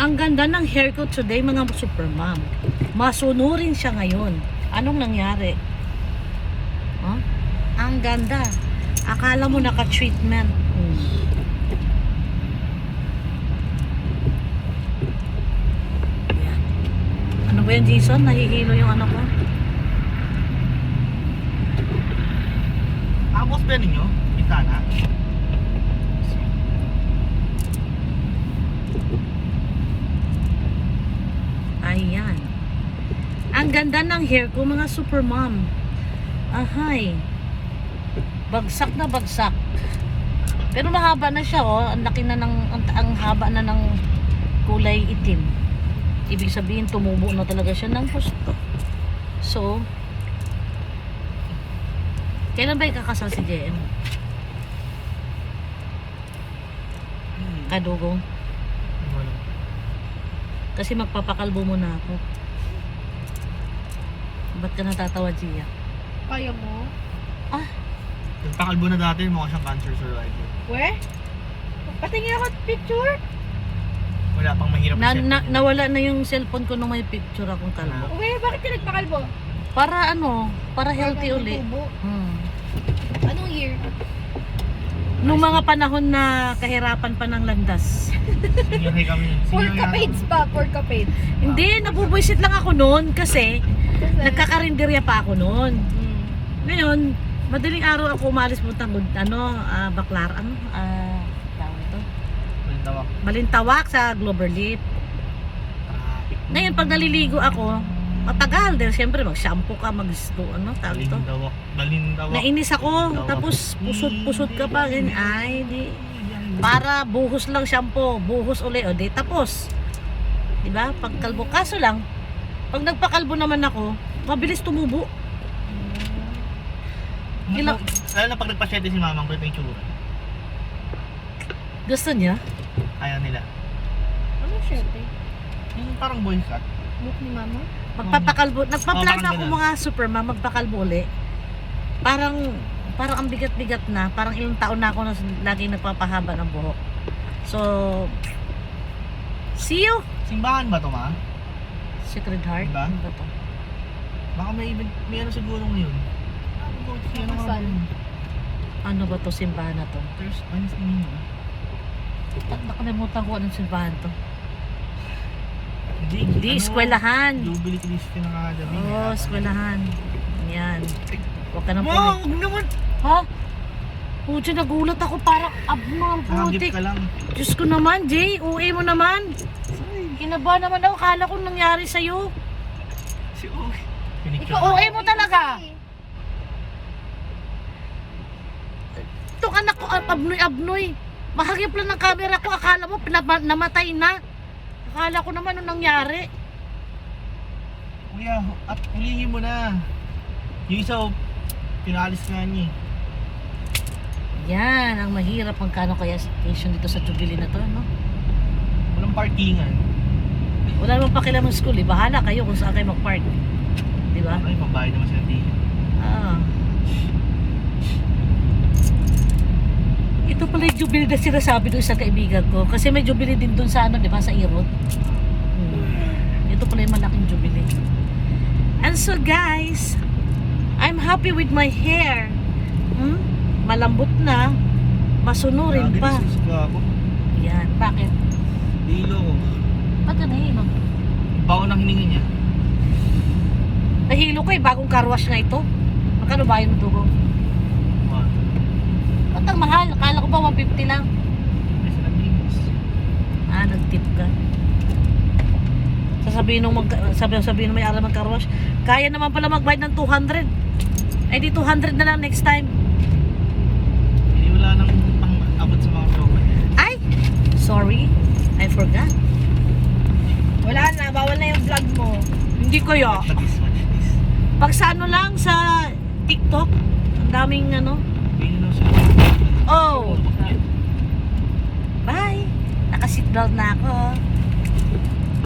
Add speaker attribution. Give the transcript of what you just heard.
Speaker 1: Ang ganda ng hair ko today, mga super mom. Masunurin siya ngayon. Anong nangyari? Huh? Ang ganda. Akala mo naka-treatment. Yan. Ano ba yan, Jason? Nahihilo yung ano ko.
Speaker 2: Amos ba ninyo? Bintana?
Speaker 1: Ayan. Ang ganda ng hair ko, mga super mom. Ahay. Bagsak na bagsak. Pero mahaba na siya, oh. Ang laki na ng, ang haba na ng kulay itim. Ibig sabihin, tumubo na talaga siya ng gusto. So, kailan ba ikakasal si JM? Kadugong? Kasi magpapakalbo muna ako. Ba't ka natatawa, Gia?
Speaker 3: Kaya mo?
Speaker 1: Ah,
Speaker 2: Nagpakalbo na dati, mukha siyang cancer survivor.
Speaker 3: We? Patingin ako picture?
Speaker 2: Wala pang mahirap
Speaker 1: nawala na yung cellphone ko nung may picture akong kalbo.
Speaker 3: We, bakit ka nagpakalbo?
Speaker 1: Para ano, para healthy
Speaker 3: Para
Speaker 1: uli.
Speaker 3: tubo.
Speaker 1: Hmm.
Speaker 3: Anong year?
Speaker 1: Nung mga panahon na kahirapan pa ng landas.
Speaker 2: Senior high kami.
Speaker 3: For
Speaker 2: Senior
Speaker 3: capades pa, for capades.
Speaker 1: Hindi, nabubuisit lang ako noon kasi nagkakarinderya pa ako noon. Ngayon, madaling araw ako umalis puntang Baclar, tawag ito?
Speaker 2: Balintawak.
Speaker 1: Balintawak sa Gloverleaf. Ngayon, pag naliligo ako, matagal dahil siyempre mag-shampoo ka, tawag ito?
Speaker 2: Balintawak.
Speaker 1: Nainis ako, tapos pusot-pusot ka pa, ganyan. Ay, di. Para buhos lang shampoo, buhos uli, o di tapos. Diba? Pagkalbo. Kaso lang, pag nagpakalbo naman ako, mabilis tumubo.
Speaker 2: Lalo na pag nagpasyete si mamang ko, ito yung tsura.
Speaker 1: Gusto niya?
Speaker 2: Ayaw nila.
Speaker 3: Anong syete?
Speaker 2: Yung parang boy cut.
Speaker 3: Book ni mama?
Speaker 1: Magpapakalbo. Nagpa-plan
Speaker 2: parang
Speaker 1: ako
Speaker 2: ganun.
Speaker 1: mga superma, magpakalbo uli. Parang ang bigat-bigat na. Parang ilang taon na ako na laging nagpapahaba ng buhok. So, see you!
Speaker 2: Simbahan ba to, ma?
Speaker 1: Sacred Heart?
Speaker 2: Diba?
Speaker 1: Ano ba to?
Speaker 2: Baka may ano siguro ngayon.
Speaker 3: Kasal.
Speaker 1: Ano ba to simbahan na to?
Speaker 2: There's Wednesday nino.
Speaker 1: Nakalimutan ko anong simbahan to.
Speaker 2: Hindi,
Speaker 1: Eskwelahan.
Speaker 2: Jubilee Christian Academy.
Speaker 1: Oo, eskwelahan. Yan. Huwag ka nang
Speaker 2: Wow,
Speaker 1: pulit.
Speaker 2: huwag naman!
Speaker 1: Ha? Puti, nagulat ako parang abnormal
Speaker 2: Nakagip
Speaker 1: putik.
Speaker 2: ka lang.
Speaker 1: Diyos ko naman, Jay. Uwi mo naman. Kinaba naman ako. Kala ko nangyari sa'yo.
Speaker 2: Si Uy.
Speaker 3: Ikaw,
Speaker 1: OA mo talaga. Itong anak ko, abnoy-abnoy. Mahagip lang ng camera ko. Akala mo, namatay na. Akala ko naman anong nangyari.
Speaker 2: Kuya, at hulihin mo na. Yung isa, pinalis nga niya.
Speaker 1: Yan, ang mahirap magkano kaya station dito sa Jubilee na to, no?
Speaker 2: Walang parkingan.
Speaker 1: Wala namang pakialam ng school, eh. Bahala kayo kung saan kayo mag-park. Di ba?
Speaker 2: Ay, pambayad naman sila din.
Speaker 1: Ah. Ito pala yung Jubilee na sinasabi ng isang kaibigan ko. Kasi may Jubilee din dun sa di ba, sa Irod. Ito pala yung malaking Jubilee. And so guys, I'm happy with my hair. Malambot na. Masunurin pa.
Speaker 2: Nagisusuka ako.
Speaker 1: Yan, bakit?
Speaker 2: Dilo ko.
Speaker 1: Ba't ka nahilo?
Speaker 2: Baon ang hininga niya.
Speaker 1: Nahilo ko eh, bagong car wash nga ito. Magkano ba yung dugo? Ba't ang mahal? Akala ko ba 150 lang?
Speaker 2: May silang limos.
Speaker 1: Ah, nag-tip ka. Sasabihin nung may alam mag-car wash, kaya naman pala magbayad ng 200. Ay di 200 na lang next time.
Speaker 2: Hindi wala nang pang-abot sa mga tropa niya.
Speaker 1: Ay! Sorry, I forgot.
Speaker 3: Wala na, bawal na yung vlog mo.
Speaker 1: Hindi kaya.
Speaker 2: Watch this.
Speaker 1: Pag sa ano lang, sa TikTok, ang daming ano.
Speaker 2: Hindi na sila.
Speaker 1: Oh! Bye! Naka-seatbelt na ako.